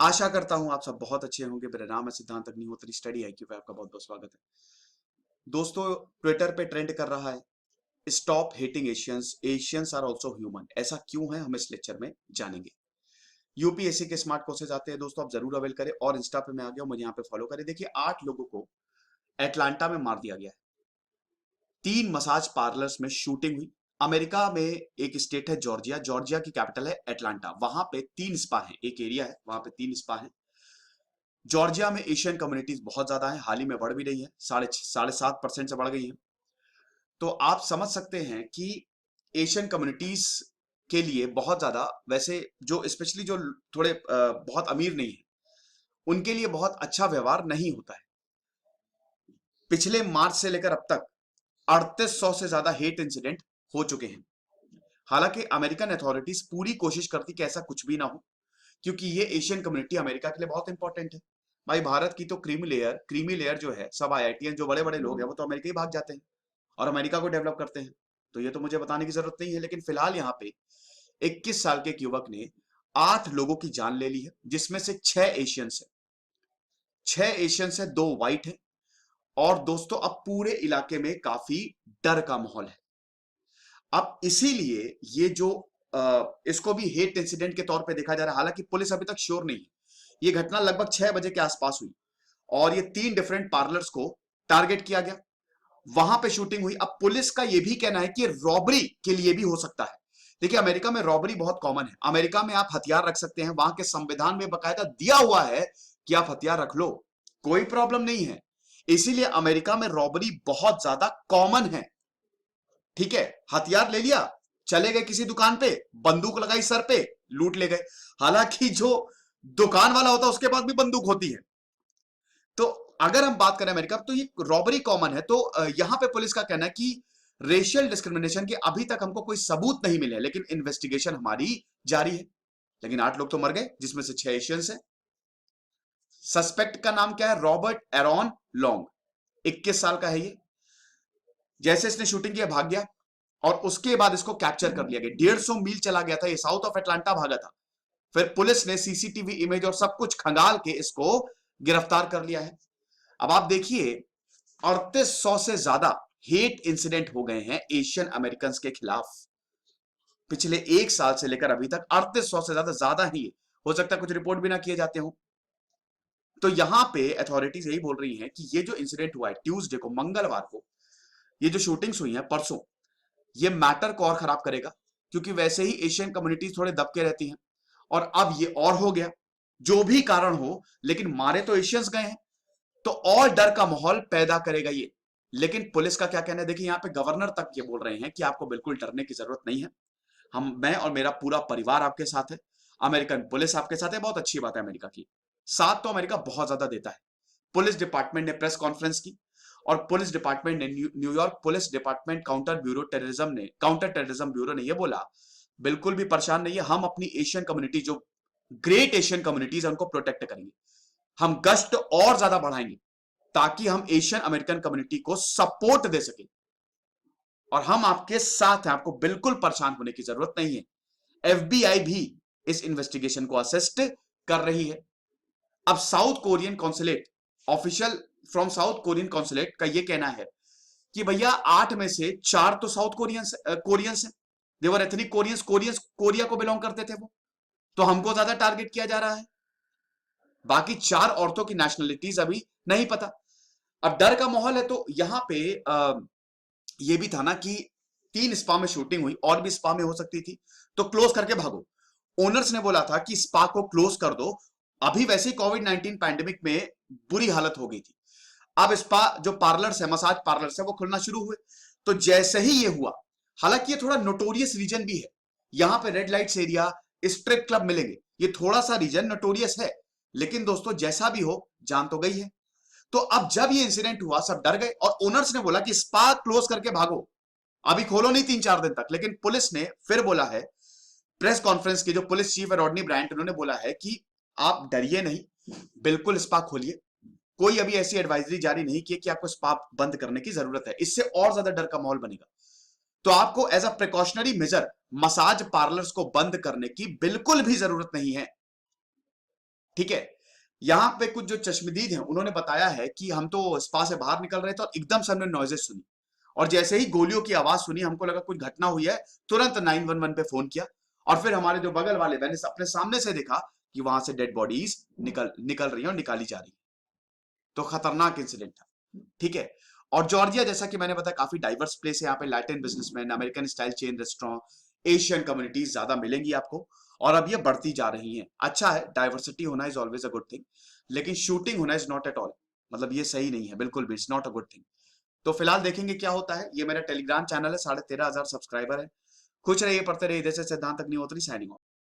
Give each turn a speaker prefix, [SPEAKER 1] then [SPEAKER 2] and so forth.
[SPEAKER 1] आशा करता हूं आप सब बहुत अच्छे होंगे। मेरा नाम है सिद्धांत अग्निहोत्री, स्टडी आईक्यू पे आपका बहुत बहुत स्वागत है। दोस्तों, ट्विटर पे ट्रेंड कर रहा है stop hating Asians, Asians are also human. ऐसा क्यों है, हम इस लेक्चर में जानेंगे। यूपीएससी के स्मार्ट कोर्सेज आते हैं दोस्तों, आप जरूर अवेल करें। और इंस्टा पे मैं आ गया हूं, मुझे यहाँ पे फॉलो करें। देखिए, 8 लोगों को एटलांटा में मार दिया गया है। 3 मसाज पार्लर्स में शूटिंग हुई। अमेरिका में एक स्टेट है जॉर्जिया, जॉर्जिया की कैपिटल है एटलांटा। वहां पे 3 स्पा है, एक एरिया है वहां पे 3 स्पा है। जॉर्जिया में एशियन कम्युनिटीज बहुत ज्यादा है, हाल ही में बढ़ भी रही है, 7.5% से बढ़ गई है। तो आप समझ सकते हैं कि एशियन कम्युनिटीज के लिए बहुत ज्यादा, वैसे जो स्पेशली जो थोड़े बहुत अमीर नहीं है, उनके लिए बहुत अच्छा व्यवहार नहीं होता है। पिछले मार्च से लेकर अब तक 3800 से ज्यादा हेट इंसिडेंट हो चुके हैं। हालांकि अमेरिकन अथॉरिटीज पूरी कोशिश करती कि ऐसा कुछ भी ना हो, क्योंकि ये एशियन कम्युनिटी अमेरिका के लिए बहुत इंपॉर्टेंट है। भाई, भारत की तो क्रीमी लेयर जो है, सब आईआईटीएन जो बड़े बड़े लोग हैं वो तो अमेरिका ही भाग जाते हैं और अमेरिका को डेवलप करते हैं। तो ये तो मुझे बताने की जरूरत नहीं है। लेकिन फिलहाल यहाँ पे 21 साल के एक युवक ने 8 लोगों की जान ले ली है, जिसमें से 6 एशियंस है। 6 एशियंस है, 2 वाइट है। और दोस्तों, अब पूरे इलाके में काफी डर का माहौल है। अब इसीलिए ये जो इसको भी हेट इंसिडेंट के तौर पे देखा जा रहा है। हालांकि पुलिस अभी तक श्योर नहीं है। ये घटना लगभग 6 बजे के आसपास हुई और ये 3 डिफरेंट पार्लर्स को टारगेट किया गया। वहां पे शूटिंग हुई। अब पुलिस का यह भी कहना है कि रॉबरी के लिए भी हो सकता है। देखिए, अमेरिका में रॉबरी बहुत कॉमन है। अमेरिका में आप हथियार रख सकते हैं, वहां के संविधान में बकायदा दिया हुआ है कि आप हथियार रख लो, कोई प्रॉब्लम नहीं है। इसीलिए अमेरिका में रॉबरी बहुत ज्यादा कॉमन है। ठीक है, हथियार ले लिया, चले गए किसी दुकान पे, बंदूक लगाई सर पे, लूट ले गए। हालांकि जो दुकान वाला होता है उसके पास भी बंदूक होती है। तो अगर हम बात करें अमेरिका, तो ये रॉबरी कॉमन है। तो यहां पे पुलिस का कहना है कि रेशियल डिस्क्रिमिनेशन के अभी तक हमको कोई सबूत नहीं मिले, लेकिन इन्वेस्टिगेशन हमारी जारी है। लेकिन 8 लोग तो मर गए, जिसमें से 6 एशियंस हैं। सस्पेक्ट का नाम क्या है? रॉबर्ट एरॉन लॉन्ग, 21 साल का है ये। जैसे इसने शूटिंग किया, भाग गया और उसके बाद इसको कैप्चर कर लिया गया। 150 मील चला गया था, ये साउथ ऑफ एटलांटा भागा था। फिर पुलिस ने सीसीटीवी इमेज और सब कुछ खंगाल के इसको गिरफ्तार कर लिया है। अब आप देखिए, 3800 से ज्यादा हेट इंसिडेंट हो गए हैं एशियन अमेरिकन के खिलाफ। पिछले 1 साल से लेकर अभी तक 3800 से ज्यादा ही है। हो सकता है कुछ रिपोर्ट भी ना किए जाते हो। तो यहां पे अथॉरिटीज यही बोल रही हैं कि ये जो इंसिडेंट हुआ है ट्यूसडे को, मंगलवार को, ये जो शूटिंग्स हुई हैं परसों, ये मैटर को और खराब करेगा। क्योंकि वैसे ही एशियन कम्युनिटीज थोड़े दबके रहती हैं और अब ये और हो गया। जो भी कारण हो, लेकिन मारे तो एशियंस गए हैं, तो और डर का माहौल पैदा करेगा ये। लेकिन पुलिस का क्या कहना है? देखिए, यहाँ पे गवर्नर तक ये बोल रहे हैं कि आपको बिल्कुल डरने की जरूरत नहीं है। मैं और मेरा पूरा परिवार आपके साथ है। अमेरिकन पुलिस आपके साथ है। बहुत अच्छी बात है अमेरिका की। साथ तो अमेरिका बहुत ज्यादा देता है। पुलिस डिपार्टमेंट ने प्रेस कॉन्फ्रेंस की और पुलिस डिपार्टमेंट ने, New York police department counter terrorism bureau ने यह बोला, बिल्कुल भी परेशान नहीं है, हम अपनी एशियन कम्युनिटी, जो ग्रेट एशियन कम्युनिटीज है, उनको प्रोटेक्ट करेंगे। हम गश्त और ज्यादा बढ़ाएंगे ताकि हम एशियन अमेरिकन कम्युनिटी को सपोर्ट दे सके। और हम आपके साथ हैं, आपको बिल्कुल परेशान होने की जरूरत नहीं है। एफबीआई भी इस इन्वेस्टिगेशन को असिस्ट कर रही है। अब south Korean consulate, official from south Korean consulate का यह कहना है कि भैया 8 में से 4 तो साउथ कोरियंस हैं। देवर एथनिक कोरियंस, कोरिया को बिलोंग करते थे वो। तो हमको ज्यादा टारगेट किया जा रहा है। बाकी 4 औरतों की नेशनलिटीज अभी नहीं पता। अब डर का माहौल है। तो यहां पे ये भी था ना कि 3 स्पा में शूटिंग हुई, और भी स्पा में हो सकती थी, तो क्लोज करके भागो। ओनर्स ने बोला था कि स्पा को क्लोज कर दो। अभी वैसे ही कोविड-19 पैंडेमिक में बुरी हालत हो गई थी। अब स्पा जो पार्लर्स है, मसाज पार्लर्स है, वो खुलना शुरू हुए। तो जैसे ही ये हुआ, हालांकि ये थोड़ा नोटोरियस रीजन भी है। यहां पे red lights area, strip club मिलेंगे। ये थोड़ा सा रीजन नोटोरियस है। लेकिन दोस्तों, जैसा भी हो, जान तो गई है। तो अब जब ये इंसिडेंट हुआ, सब डर गए और ओनर्स ने बोला कि स्पा क्लोज करके भागो, अभी खोलो नहीं 3-4 दिन तक। लेकिन पुलिस ने फिर बोला है, प्रेस कॉन्फ्रेंस की जो पुलिस चीफ है रॉडनी ब्रायंट, उन्होंने बोला है कि आप डरिए नहीं, बिल्कुल स्पा खोलिए। कोई अभी ऐसी एडवाइजरी जारी नहीं की कि आपको स्पा बंद करने की जरूरत है, इससे और ज्यादा डर का माहौल बनेगा। तो आपको as a precautionary measure massage parlours को बंद करने की बिल्कुल भी जरूरत नहीं है। ठीक है। यहाँ पे कुछ जो चश्मदीद हैं उन्होंने बताया है कि हम तो स्पा से बाहर निकल रहे थे और एकदम से हमने नॉइजेस सुनी, और जैसे ही गोलियों की आवाज सुनी हमको लगा कुछ घटना हुई है, तुरंत 911 पे फोन किया, और फिर हमारे जो बगल वाले मैंने अपने सामने से देखा कि वहां से डेड बॉडीज निकल निकल रही हैं और निकाली जा रही है। तो खतरनाक इंसिडेंट था, ठीक है। और जॉर्जिया, जैसा कि मैंने बताया, काफी डाइवर्स प्लेस है। यहाँ पे Latin businessman, American style chain restaurant, Asian communities ज्यादा मिलेंगी आपको, और अब ये बढ़ती जा रही हैं। अच्छा है, डाइवर्सिटी होना is always a good thing, लेकिन शूटिंग होना इज नॉट एट ऑल, मतलब ये सही नहीं है बिल्कुल भी, it's not a good thing. तो फिलहाल देखेंगे क्या होता है। ये मेरा टेलीग्राम चैनल है, 13,500 सब्सक्राइबर है। खुश रहिए, पढ़ते रहिए। जैसे सिद्धांत अग्निहोत्री साइनिंग ऑफ।